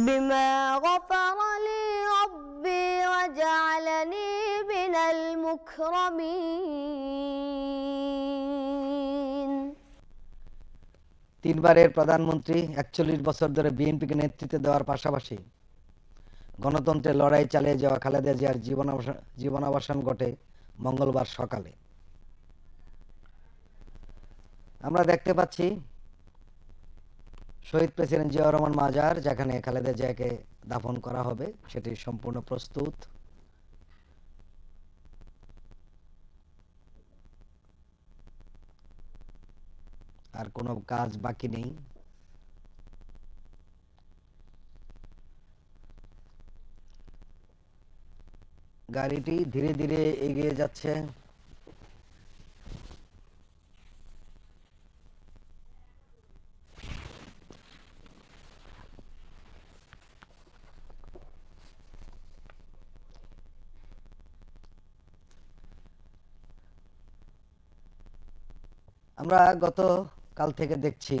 بما غفر لي ربي وجعلني من المكرمين। তিনবারের প্রধানমন্ত্রী ৪১ বছর ধরে বিএনপিকে নেতৃত্ব দেওয়ার পাশাপাশি গণতন্ত্রের লড়াই চালিয়ে যাওয়া খালেদা জিয়ার জীবনাবসান ঘটে মঙ্গলবার সকালে। আমরা দেখতে পাচ্ছি শহীদ প্রেসিডেন্ট জিয়াউর রহমান মাজার, যেখানে খালেদা জিয়াকে দাফন করা হবে সেটি সম্পূর্ণ প্রস্তুত। আর কোনো কাজ বাকি নেই। গাড়িটি ধীরে ধীরে এগিয়ে যাচ্ছে। আমরা গতকাল থেকে দেখছি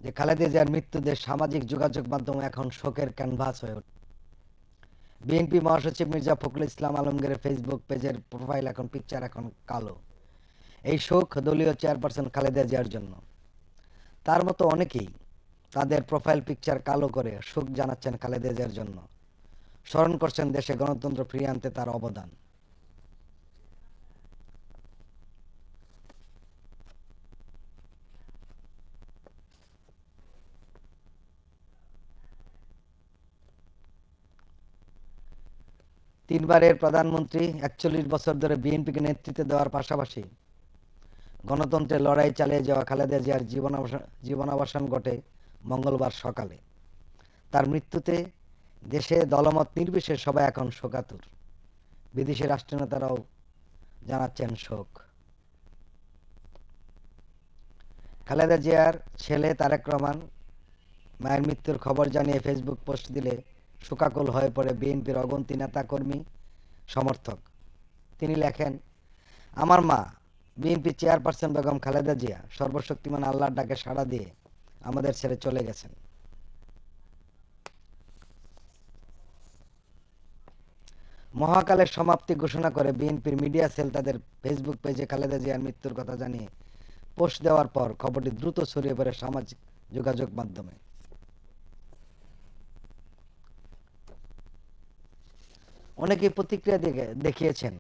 যে খালেদা জিয়ার মৃত্যুতে সামাজিক যোগাযোগ মাধ্যম এখন শোকের ক্যানভাস হয়ে ওঠে। বিএনপি মহাসচিব মির্জা ফখরুল ইসলাম আলমগীরের ফেসবুক পেজের প্রোফাইল পিকচার এখন কালো। এই শোক দলীয় চেয়ারপারসন খালেদা জিয়ার জন্য। তার মতো অনেকেই তাদের প্রোফাইল পিকচার কালো করে শোক জানাচ্ছেন খালেদা জিয়ার জন্য, স্মরণ করছেন দেশে গণতন্ত্র ফিরিয়ে আনতে তার অবদান। তিনবারের প্রধানমন্ত্রী ৪১ বছর ধরে বিএনপিকে নেতৃত্ব দেওয়ার পাশাপাশি গণতন্ত্রের লড়াই চালিয়ে যাওয়া খালেদা জিয়ার জীবনাবসান ঘটে মঙ্গলবার সকালে। তার মৃত্যুতে দেশে দলমত নির্বিশেষে সবাই এখন শোকাতুর। বিদেশি রাষ্ট্রনেতারাও জানাচ্ছেন শোক। খালেদা জিয়ার ছেলে তারেক রহমান মায়ের মৃত্যুর খবর জানিয়ে ফেসবুক পোস্ট দিলে শোকাকুল হয়ে পড়ে বিএনপির অগন্তি নেতা কর্মী সমর্থক। তিনি লেখেন, আমার মা বিএনপি চেয়ারপারসন বেগম খালেদা জিয়া সর্বশক্তিমান আল্লাহর ডাকে সাড়া দিয়ে আমাদের ছেড়ে চলে গেছেন। মহাকালের সমাপ্তি ঘোষণা করে বিএনপির মিডিয়া সেল তাদের ফেসবুক পেজে খালেদা জিয়ার মৃত্যুর কথা জানিয়ে পোস্ট দেওয়ার পর খবরটি দ্রুত ছড়িয়ে পড়ে সামাজিক যোগাযোগ মাধ্যমে। অনেকেই প্রতিক্রিয়া দেখিয়েছেন।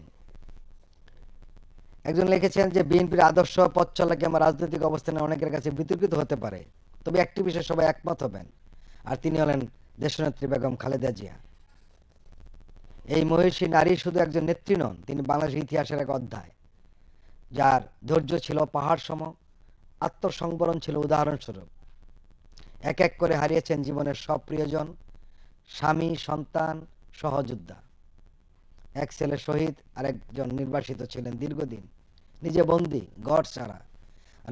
একজন লিখেছেন যে বিএনপির আদর্শ পথ চলা কিংবা রাজনৈতিক অবস্থানে অনেকের কাছে বিতর্কিত হতে পারে, তবে একটি বিষয়ে সবাই একমত হবেন, আর তিনি হলেন দেশনেত্রী বেগম খালেদা জিয়া। এই মহিষী নারী শুধু একজন নেত্রী নন, তিনি বাংলাদেশের ইতিহাসের এক অধ্যায়, যার ধৈর্য ছিল পাহাড় সম, আত্মসংবরণ ছিল উদাহরণস্বরূপ। এক এক করে হারিয়েছেন জীবনের সব প্রিয়জন, স্বামী, সন্তান, সহযোদ্ধা। এক ছেলে শহীদ, আরেকজন নির্বাসিত ছিলেন দীর্ঘদিন, নিজে বন্দী, ঘর ছাড়া,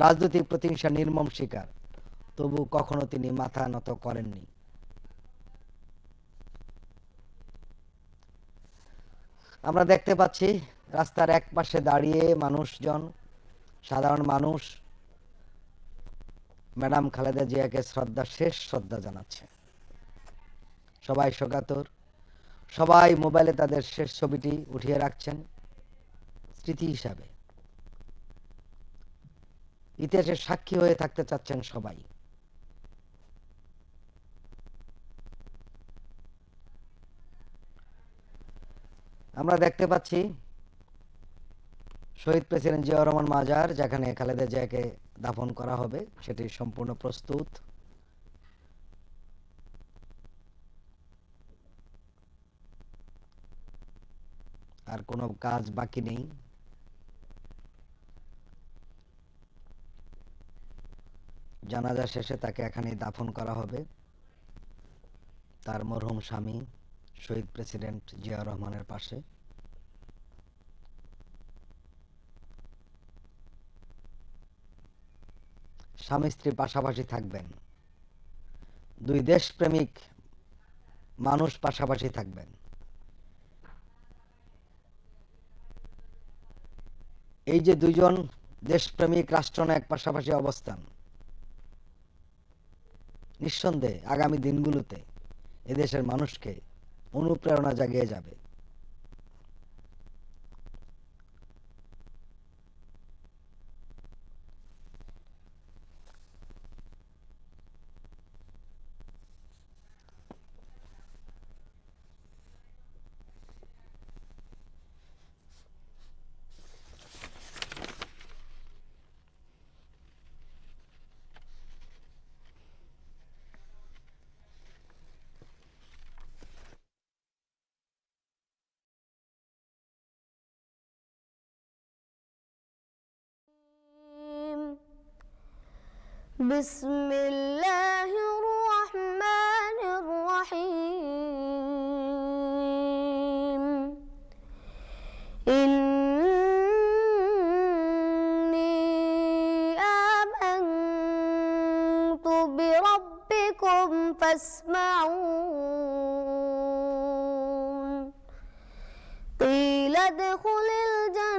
রাজনৈতিক প্রতিহিংসা নির্মম শিকার, তবু কখনো তিনি মাথা নত করেননি। আমরা দেখতে পাচ্ছি রাস্তার এক পাশে দাঁড়িয়ে মানুষজন, সাধারণ মানুষ ম্যাডাম খালেদা জিয়াকে শেষ শ্রদ্ধা জানাচ্ছে। সবাই শোকাতুর, সবাই মোবাইলে তাদের শেষ ছবিটি উঠিয়ে রাখছেন স্মৃতি হিসাবে। ইতিহাসের সাক্ষী হয়ে থাকতে চাচ্ছেন সবাই। আমরা দেখতে পাচ্ছি শহীদ প্রেসিডেন্ট জিয়াউর রহমান মাজার, যেখানে খালেদা জিয়াকে দাফন করা হবে সেটি সম্পূর্ণ প্রস্তুত। আর কোনো কাজ বাকি নেই। জানাজা শেষে তাকে এখানেই দাফন করা হবে তার মরহুম স্বামী শহীদ প্রেসিডেন্ট জিয়াউর রহমানের পাশে। স্বামী স্ত্রী পাশাপাশি থাকবেন, দুই দেশপ্রেমিক মানুষ পাশাপাশি থাকবেন। এই যে দুইজন দেশপ্রেমিক রাষ্ট্রনায়ক পাশাপাশি অবস্থান, নিঃসন্দেহে আগামী দিনগুলোতে এদেশের মানুষকে অনুপ্রেরণা জাগিয়ে যাবে। بسم الله الرحمن الرحيم إني آمنت بربكم فاسمعون قيل ادخل الجنة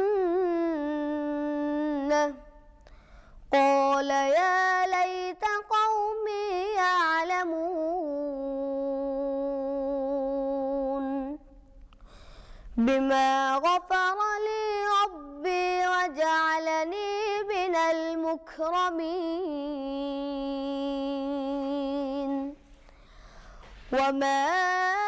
قال يا ليت قومي يعلمون بما غفر لي ربي وجعلني من المكرمين وما